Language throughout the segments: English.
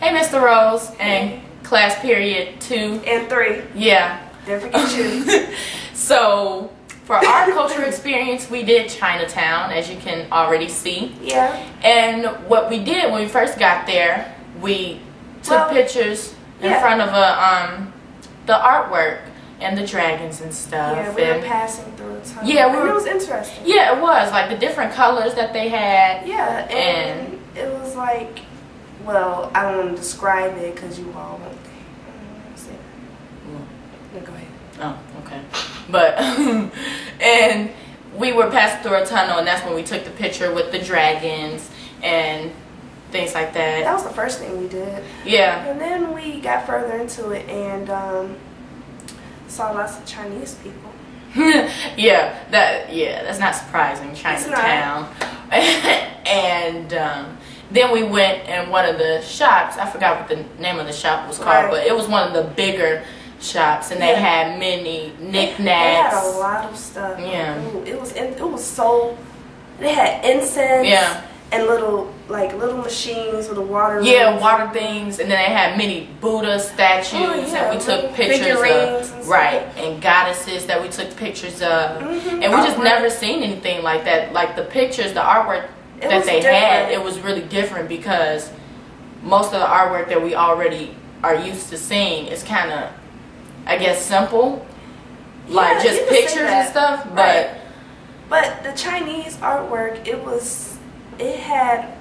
Hey, Mr. Rose and class period 2 and 3. Yeah. Didn't forget you. So for our culture experience, we did Chinatown, as you can already see. Yeah. And what we did when we first got there, we took pictures in front of the artwork and the dragons and stuff. Yeah, we were passing through a tunnel. Yeah, it was interesting. Yeah, it was like the different colors that they had. Yeah, and it was like, well, I don't want to describe it because you all won't. No, go ahead. Oh, okay. But and we were passing through a tunnel, and that's when we took the picture with the dragons and things like that. That was the first thing we did. Yeah. And then we got further into it and saw lots of Chinese people. Yeah, that's not surprising. Chinatown. And then we went in one of the shops. I forgot what the name of the shop was called, but it was one of the bigger shops, and they had many knickknacks. They had a lot of stuff. Yeah. Ooh, it was so. They had incense. Yeah. And little machines with the water. Yeah, water things, and then they had many Buddha statues, and we took pictures of and goddesses that we took pictures of, and we just never seen anything like that. Like the pictures, the artwork that they had, it was really different because most of the artwork that we already are used to seeing is kind of, I guess, simple, like just pictures and stuff. But the Chinese artwork, it had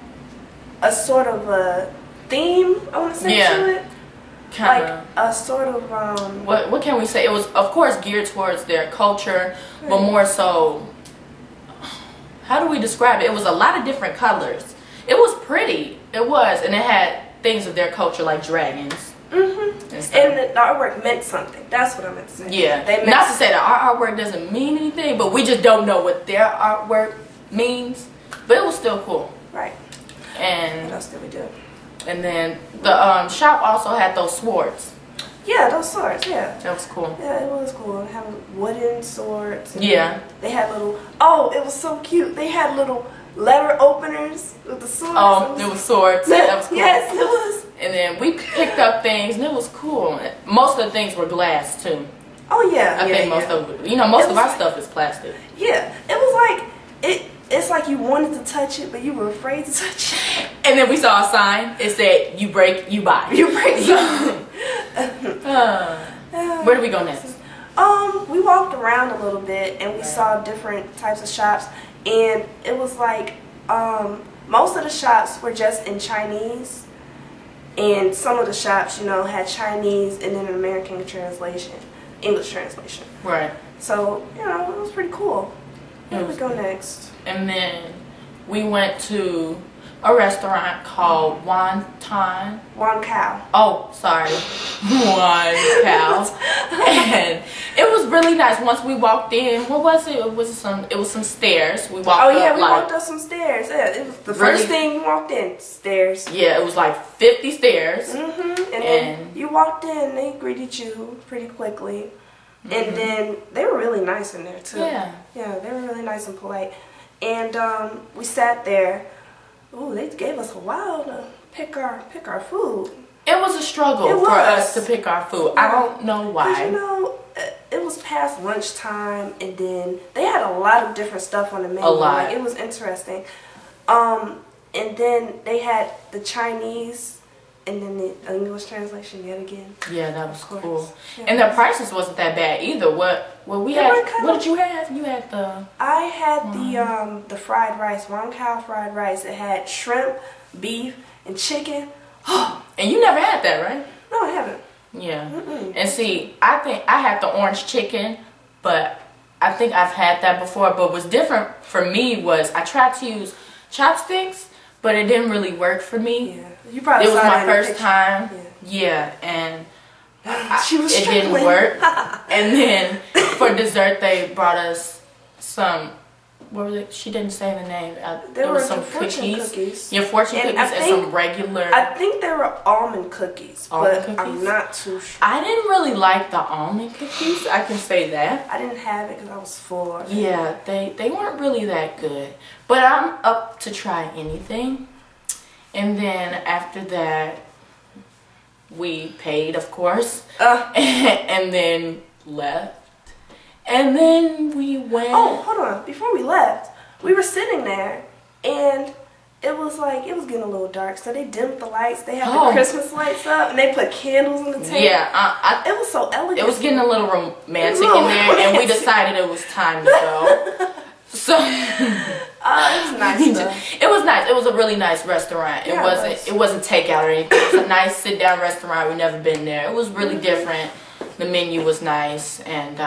a sort of a theme, I want to say, to it. Like a sort of what can we say? It was, of course, geared towards their culture, but more so, how do we describe it? It was a lot of different colors. It was pretty. It was, and it had things of their culture like dragons. And the artwork meant something. That's what I meant to say. Yeah. Not to say that our artwork doesn't mean anything, but we just don't know what their artwork means. But it was still cool. Right. And what else did we do? And then the shop also had those swords. Yeah, those swords, yeah. That was cool. Yeah, it was cool. They had wooden swords. Yeah. They had little, it was so cute. They had little letter openers with the swords. Oh, it was swords. That was cool. Yes, it was. And then we picked up things, and it was cool. Most of the things were glass, too. Oh, yeah. I think most of it. Most of our stuff is plastic. Yeah. It was like, it's like you wanted to touch it, but you were afraid to touch it. And then we saw a sign. It said, "You break, you buy." You break, you buy. Where do we go next? We walked around a little bit, and we saw different types of shops. And it was like, most of the shops were just in Chinese. And some of the shops, had Chinese and then an American translation, English translation. Right. So, it was pretty cool. Where do we go next? And then we went to a restaurant called Wan Cow. Oh, sorry. Wan Cow. And it was really nice. Once we walked in, what was it? It was some stairs. We walked we walked up some stairs. Yeah, it was the first thing we walked in, stairs. Yeah, it was like 50 stairs. And then you walked in, they greeted you pretty quickly. And then they were really nice in there too. Yeah. Yeah, they were really nice and polite. And we sat there. Ooh, they gave us a while to pick our food. It was a struggle for us to pick our food. I don't know why. It was past lunchtime, and then they had a lot of different stuff on the menu. A lot. Like, it was interesting. And then they had the Chinese, and then the English translation yet again. Yeah, that was cool. Yeah. And the prices wasn't that bad either. What did you have? You had I had the fried rice, Wan Cow fried rice. It had shrimp, beef, and chicken. And you never had that, right? No, I haven't. Yeah. And see, I think I had the orange chicken, but I think I've had that before. But what's different for me was I tried to use chopsticks, but it didn't really work for me. Yeah. You probably it was my first time. Yeah, and it didn't work. And then for dessert, they brought us some. What was it? She didn't say the name. There was were some cookies. Yeah, fortune cookies and some regular. I think there were almond cookies, but I'm not too sure. I didn't really like the almond cookies. I can say that. I didn't have it because I was full. Yeah, they weren't really that good. But I'm up to try anything. And then after that, We paid, of course, and then left. And then we went. Oh, hold on. Before we left, we were sitting there, and it was getting a little dark, so they dimmed the lights. They had the Christmas lights up, and they put candles on the table. Yeah, it was so elegant. It was getting a little romantic in there, and we decided it was time to go. So it was nice though. It was nice. It was a really nice restaurant. Yeah, it wasn't takeout or anything. It was a nice sit down restaurant. We've never been there. It was really different. The menu was nice, and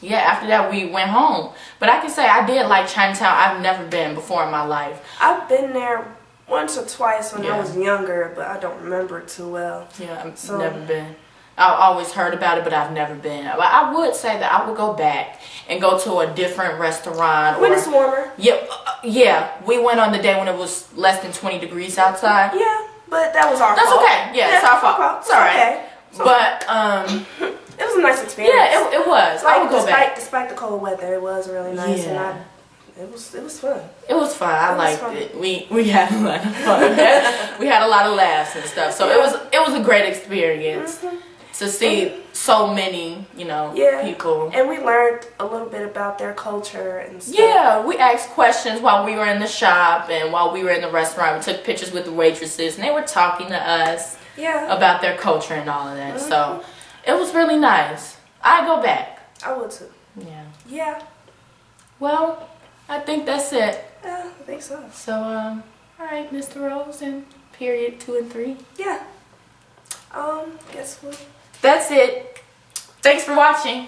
yeah, after that we went home. But I can say I did like Chinatown. I've never been before in my life. I've been there once or twice when I was younger, but I don't remember it too well. Yeah, I've never been. I've always heard about it, but I've never been. But I would say that I would go back and go to a different restaurant. When it's warmer. Yeah. We went on the day when it was less than 20 degrees outside. Yeah, but that was our fault. That's okay. Yeah, it's our fault. It's all right. Okay. But it was a nice experience. Yeah, it was. Like, I would go back. Despite the cold weather, it was really nice, and it was fun. It was fun. I liked it. We had a lot of fun. We had a lot of laughs and stuff. So it was a great experience to see so many, people. And we learned a little bit about their culture and stuff. Yeah, we asked questions while we were in the shop and while we were in the restaurant. We took pictures with the waitresses, and they were talking to us about their culture and all of that. So it was really nice. I'd go back. I would too. Yeah. Yeah. Well, I think that's it. Yeah, I think so. So, all right, Mr. Rose and period 2 and 3. Yeah. Guess what? That's it. Thanks for watching.